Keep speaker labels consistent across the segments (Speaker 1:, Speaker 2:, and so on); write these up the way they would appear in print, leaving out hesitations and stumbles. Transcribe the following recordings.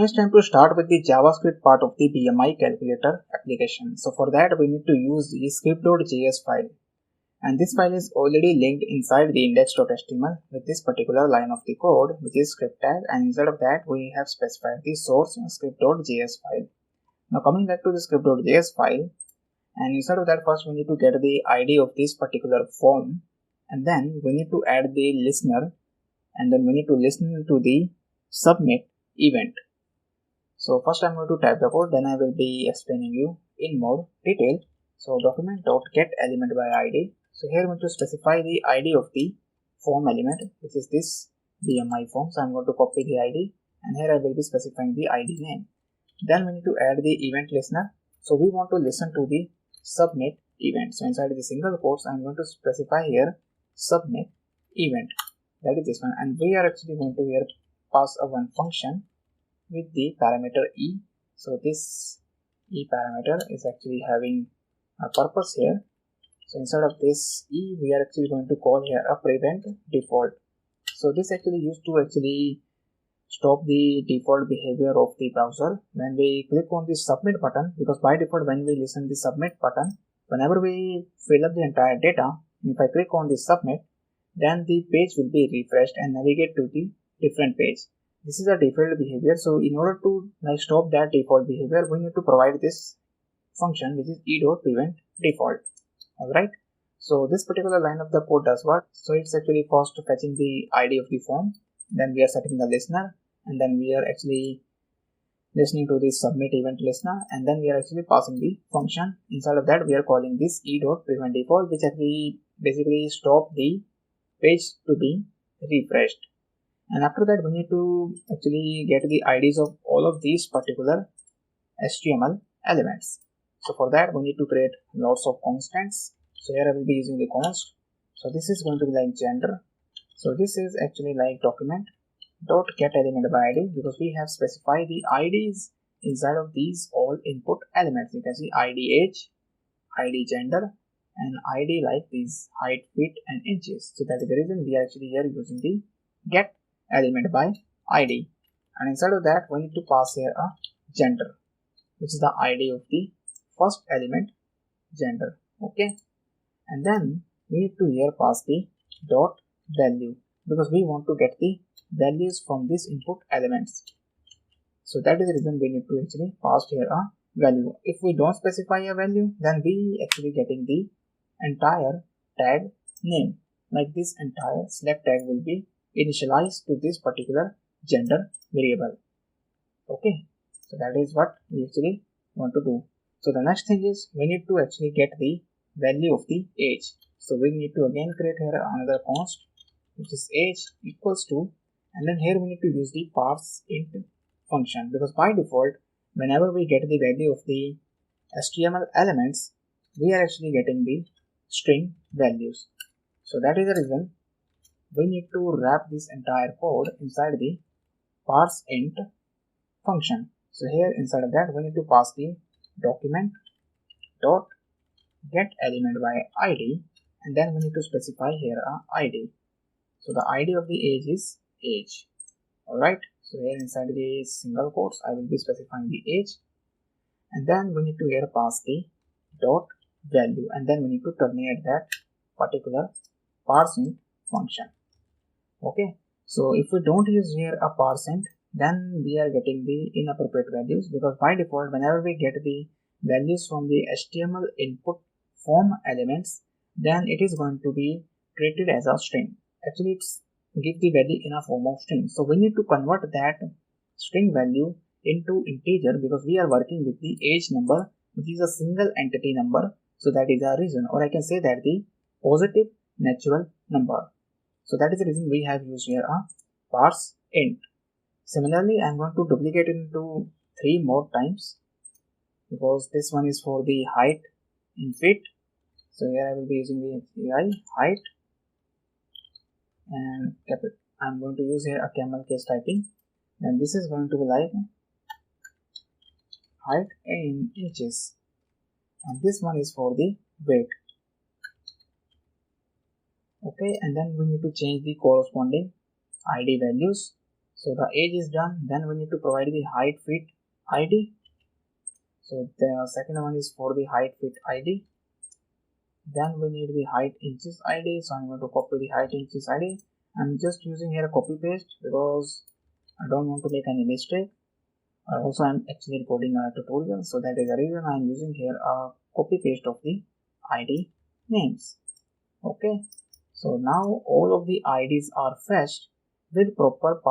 Speaker 1: Now it's time to start with the JavaScript part of the BMI Calculator application. So for that we need to use the script.js file, and this file is already linked inside the index.html with this particular line of the code which is script tag, and inside of that we have specified the source script.js file. Now coming back to the script.js file, and inside of that first we need to get the ID of this particular form, and then we need to add the listener, and then we need to listen to the submit event. So first I'm going to type the code, then I will be explaining you in more detail. So document.getElementById. So here we need to specify the ID of the form element, which is this BMI form. So I'm going to copy the ID, and here I will be specifying the ID name. Then we need to add the event listener. So we want to listen to the submit event. So inside the single quotes I'm going to specify here submit event. That is this one, and we are actually going to here pass a one function with the parameter e. So this e parameter is actually having a purpose here. So inside of this e we are actually going to call here a prevent default. So this actually used to actually stop the default behavior of the browser when we click on the submit button, because by default when we listen the submit button, whenever we fill up the entire data, if I click on the submit, then the page will be refreshed and navigate to the different page. This is a default behavior. So in order to stop that default behavior, we need to provide this function which is e.prevent_default. Alright, so this particular line of the code does what? So it's actually first fetching the ID of the form, then we are setting the listener, and then we are actually listening to the submit event listener, and then we are actually passing the function. Inside of that we are calling this e.prevent_default, which actually basically stop the page to be refreshed. And after that we need to actually get the IDs of all of these particular HTML elements. So for that we need to create lots of constants. So here I will be using the const. So this is going to be like gender. So this is actually like document.getElementById, because we have specified the IDs inside of these all input elements. You can see ID age, ID gender, and ID like these height, feet, and inches. So that is the reason we are actually here using the get element by ID, and inside of that we need to pass here a gender, which is the ID of the first element gender. Okay, and then we need to here pass the dot value, because we want to get the values from these input elements. So that is the reason we need to actually pass here a value. If we don't specify a value, then we actually getting the entire tag name, like this entire select tag will be initialized to this particular gender variable. Okay, so that is what we actually want to do. So the next thing is we need to actually get the value of the age. So we need to again create here another const, which is age equals to, and then here we need to use the parseInt function, because by default whenever we get the value of the HTML elements, we are actually getting the string values. So that is the reason we need to wrap this entire code inside the parseInt function. So here inside of that we need to pass the document.getElementById, and then we need to specify here a ID. So the ID of the age is age. Alright, so here inside the single quotes I will be specifying the age, and then we need to here pass the dot value, and then we need to terminate that particular parseInt function. Okay, so if we don't use here a parseInt, then we are getting the inappropriate values, because by default whenever we get the values from the HTML input form elements, then it is going to be treated as a string. Actually it's give the value in a form of string. So we need to convert that string value into integer, because we are working with the age number, which is a single entity number. So that is our reason, or I can say that the positive natural number. So that is the reason we have used here a parseInt. Similarly, I am going to duplicate it into 3 more times, because this one is for the height in feet. So here I will be using the height, and I am going to use here a camel case typing, and this is going to be like height in inches, and this one is for the weight. Okay, and then we need to change the corresponding ID values. So the age is done. Then we need to provide the height fit ID. So the second one is for the height fit ID. Then we need the height inches ID. So I'm going to copy the height inches ID. I'm just using here a copy paste because I don't want to make any mistake. Also, I'm actually recording a tutorial, so that is the reason I'm using here a copy paste of the ID names. Okay, so now all of the IDs are fetched with proper %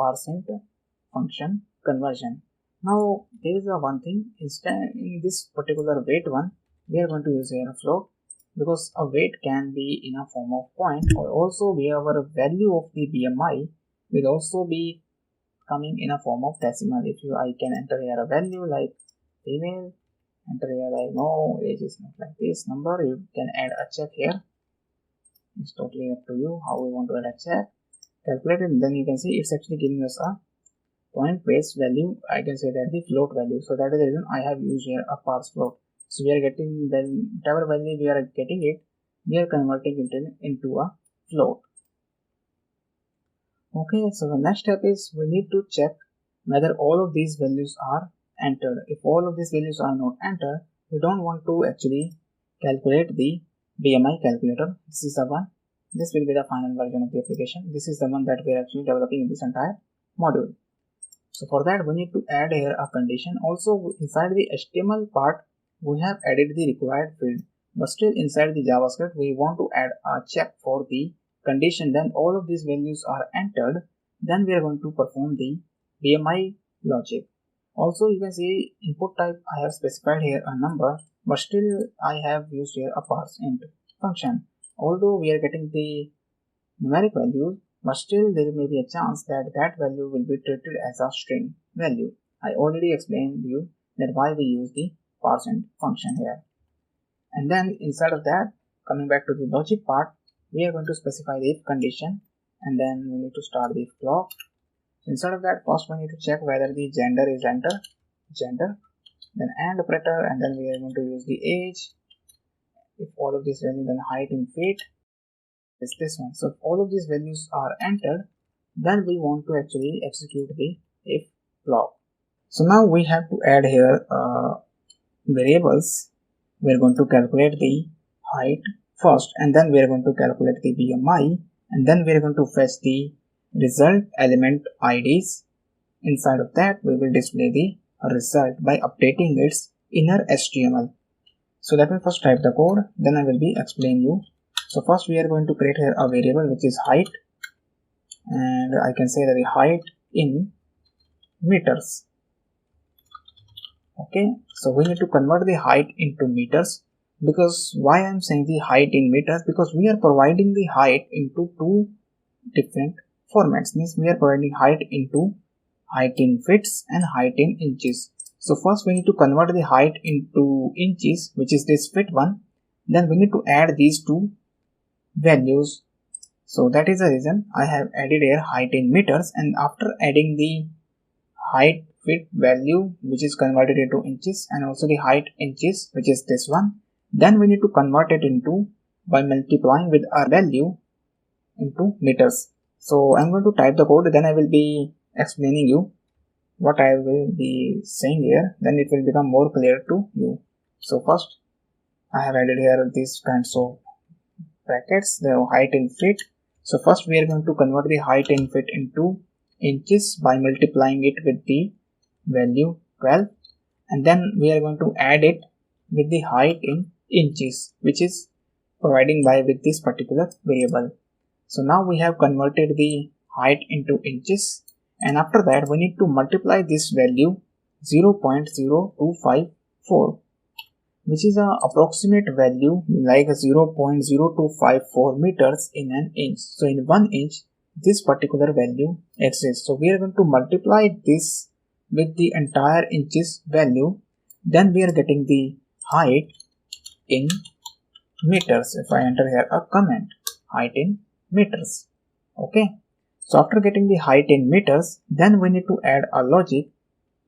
Speaker 1: function conversion. Now there is a one thing, instead in this particular weight one, we are going to use here a float, because a weight can be in a form of point, or also we have a value of the BMI will also be coming in a form of decimal. If I can enter here a value like female, enter here like no, age is not like this number, you can add a check here. It's totally up to you how we want to add a check, calculate it, and then you can see it's actually giving us a point based value. I can say that the float value. So that is the reason I have used here a parse float. So we are getting whatever value we are getting it, we are converting it into a float. Okay, so the next step is we need to check whether all of these values are entered. If all of these values are not entered, we don't want to actually calculate the BMI calculator. This is the one. This will be the final version of the application. This is the one that we are actually developing in this entire module. So for that we need to add here a condition. Also inside the HTML part we have added the required field, but still inside the JavaScript we want to add a check for the condition. Then all of these values are entered, then we are going to perform the BMI logic. Also you can see input type I have specified here a number, but still I have used here a parseInt function. Although we are getting the numeric value, but still there may be a chance that that value will be treated as a string value. I already explained you that why we use the parseInt function here. And then inside of that, coming back to the logic part, we are going to specify the if condition, and then we need to start the if block. So inside of that, first we need to check whether the gender is gender, then and operator, and then we are going to use the age. If all of these values, then height in feet is this one. So if all of these values are entered, then we want to actually execute the if block. So now we have to add here variables. We are going to calculate the height first, and then we are going to calculate the BMI, and then we are going to fetch the result element IDs. Inside of that we will display the result by updating its inner HTML. So let me first type the code, then I will be explaining you. So first we are going to create here a variable which is height, and I can say that the height in meters. Okay, so we need to convert the height into meters. Because why I'm saying the height in meters, because we are providing the height into two different formats. Means we are providing height into height in feet and height in inches. So first we need to convert the height into inches, which is this feet one. Then we need to add these two values. So that is the reason I have added here height in meters, and after adding the height feet value which is converted into inches, and also the height inches which is this one, then we need to convert it into by multiplying with our value into meters. So I'm going to type the code, then I will be explaining you what I will be saying here, then it will become more clear to you. So first I have added here these kinds of brackets, the height in feet. So first we are going to convert the height in feet into inches by multiplying it with the value 12, and then we are going to add it with the height in inches which is providing by with this particular variable. So now we have converted the height into inches, and after that we need to multiply this value 0.0254, which is an approximate value like 0.0254 meters in an inch. So in 1 inch this particular value exists. So we are going to multiply this with the entire inches value, then we are getting the height in meters. If I enter here a comment, height in meters. Okay, so after getting the height in meters, then we need to add a logic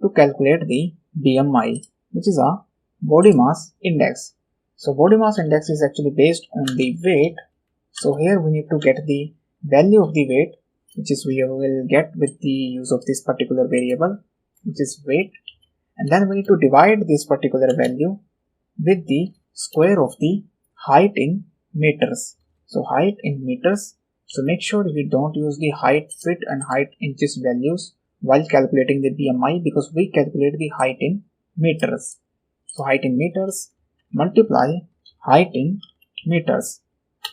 Speaker 1: to calculate the BMI, which is a body mass index. So body mass index is actually based on the weight. So here we need to get the value of the weight which is we will get with the use of this particular variable, which is weight. And then we need to divide this particular value with the square of the height in meters. So height in meters. So make sure we don't use the height feet and height inches values while calculating the BMI, because we calculate the height in meters. So height in meters multiply height in meters,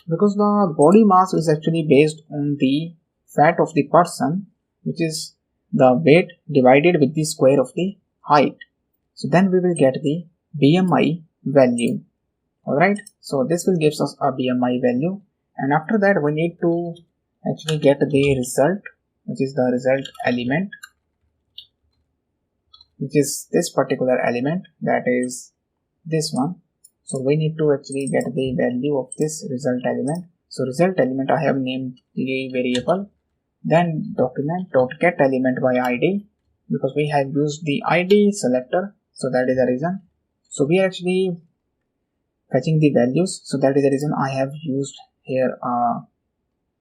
Speaker 1: because the body mass is actually based on the fat of the person, which is the weight divided with the square of the height. So then we will get the BMI value. Alright, so this will give us a BMI value, and after that we need to actually get the result, which is the result element, which is this particular element, that is this one. So we need to actually get the value of this result element. So result element I have named the variable, then document.get element by ID, because we have used the ID selector, so that is the reason. So we are actually fetching the values, so that is the reason I have used here a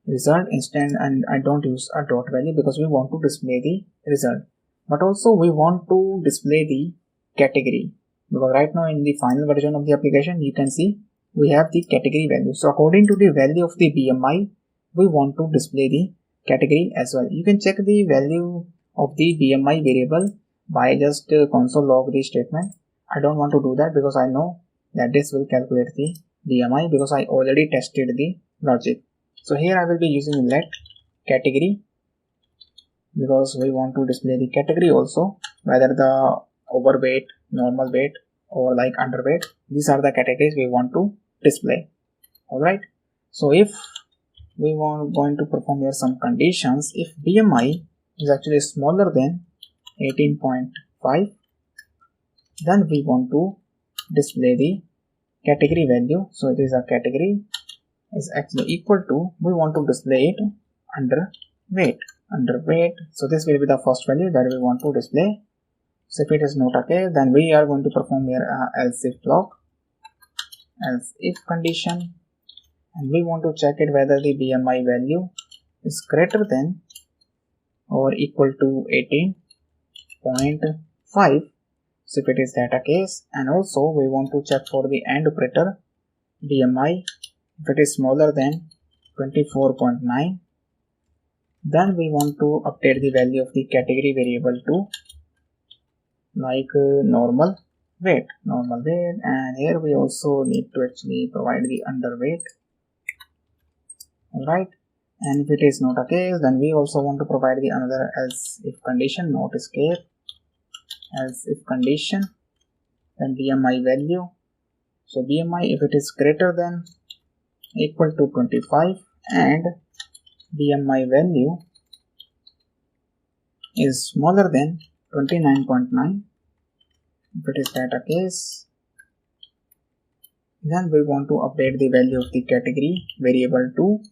Speaker 1: result instead, and I don't use a dot value because we want to display the result. But also we want to display the category, because right now in the final version of the application you can see we have the category value. So according to the value of the BMI, we want to display the category as well. You can check the value of the BMI variable by just console log the statement. I don't want to do that because I know that this will calculate the BMI, because I already tested the logic. So here I will be using let category, because we want to display the category also, whether the overweight, normal weight, or like underweight. These are the categories we want to display. Alright, so if we want going to perform here some conditions, if BMI is actually smaller than 18.5, then we want to display the category value. So it is a category is actually equal to, we want to display it underweight. So this will be the first value that we want to display. So if it is not okay, then we are going to perform here else if block, else if condition, and we want to check it whether the BMI value is greater than or equal to 18.5. So if it is that a case, and also we want to check for the AND operator BMI, if it is smaller than 24.9, then we want to update the value of the category variable to like normal weight, and here we also need to actually provide the underweight. Alright, and if it is not a case, then we also want to provide the another else if condition, not escape, else if condition, then BMI value. So BMI, if it is greater than equal to 25 and BMI value is smaller than 29.9, if it is that a case, then we want to update the value of the category variable to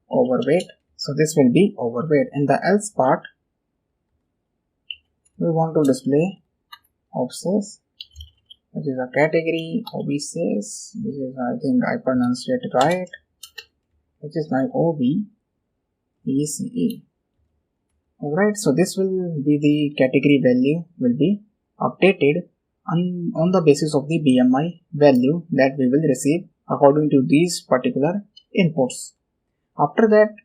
Speaker 1: overweight. So this will be overweight. In the else part, we want to display obsess, which is a category, obsess, which is, I think I pronounced it right, which is like OBECE. Alright, so this will be the category value will be updated on the basis of the BMI value that we will receive according to these particular inputs. After that,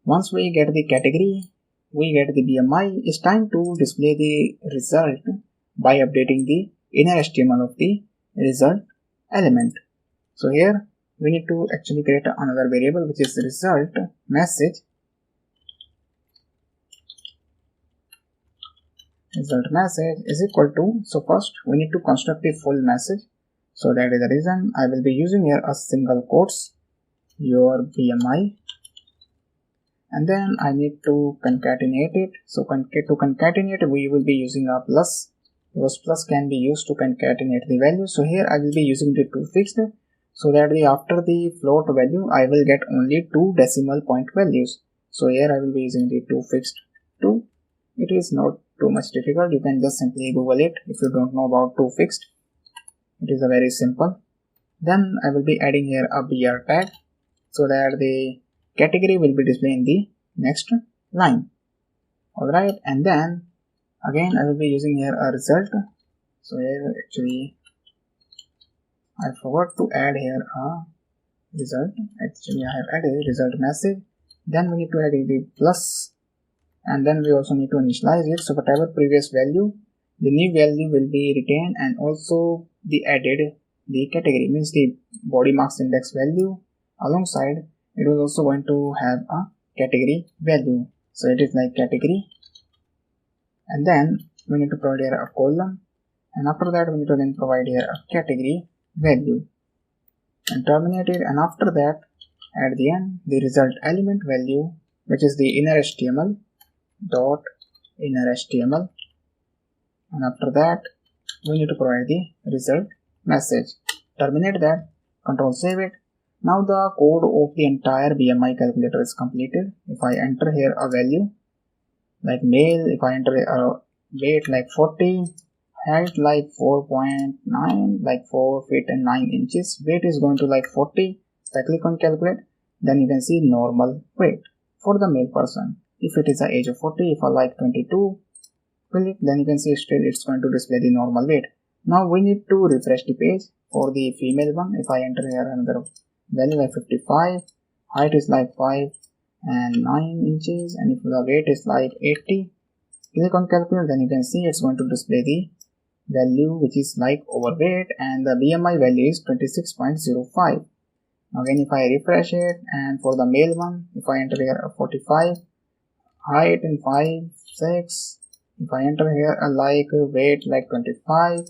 Speaker 1: once we get the category, we get the BMI, it's time to display the result by updating the inner HTML of the result element. So here we need to actually create another variable, which is result message. Result message is equal to, so first we need to construct the full message. So that is the reason I will be using here a single quotes, your BMI, and then I need to concatenate it. So to concatenate, we will be using a plus, because plus can be used to concatenate the value. So here I will be using the 2 fixed, so that after the float value I will get only 2 decimal point values. So here I will be using the 2 fixed 2. It is not too much difficult, you can just simply Google it if you don't know about 2 fixed. It is a very simple. Then I will be adding here a BR tag, so that the category will be displayed in the next line. Alright, and then again I will be using here a result. So here actually I forgot to add here a result. Actually I have added a result message. Then we need to add the plus, and then we also need to initialize it. So whatever previous value, the new value will be retained, and also the added the category, means the body mass index value alongside it was also going to have a category value. So it is like category, and then we need to provide here a column, and after that we need to again provide here a category value and terminate it, and after that at the end the result element value, which is the inner HTML dot inner HTML, and after that we need to provide the result message. Terminate that, control save it. Now the code of the entire BMI calculator is completed. If I enter here a value like male, if I enter a weight like 40, height like 4.9, like 4 feet and 9 inches, weight is going to like 40. If I click on calculate, then you can see normal weight for the male person. If it is the age of 40, if I like 22, click, then you can see still it's going to display the normal weight. Now we need to refresh the page for the female one. If I enter here another value like 55, height is like 5 and 9 inches, and if the weight is like 80, click on calculate, then you can see it's going to display the value which is like overweight, and the BMI value is 26.05. Again if I refresh it, and for the male one, if I enter here a 45, height in 5'6", if I enter here a like weight like 25,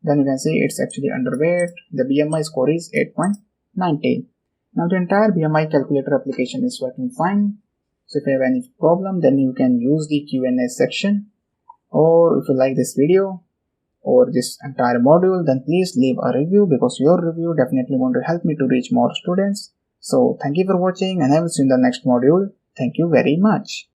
Speaker 1: then you can see it's actually underweight. The BMI score is 8.90. Now the entire BMI calculator application is working fine. So if you have any problem, then you can use the Q&A section, or if you like this video or this entire module, then please leave a review, because your review definitely going to help me to reach more students. So thank you for watching, and I will see you in the next module. Thank you very much.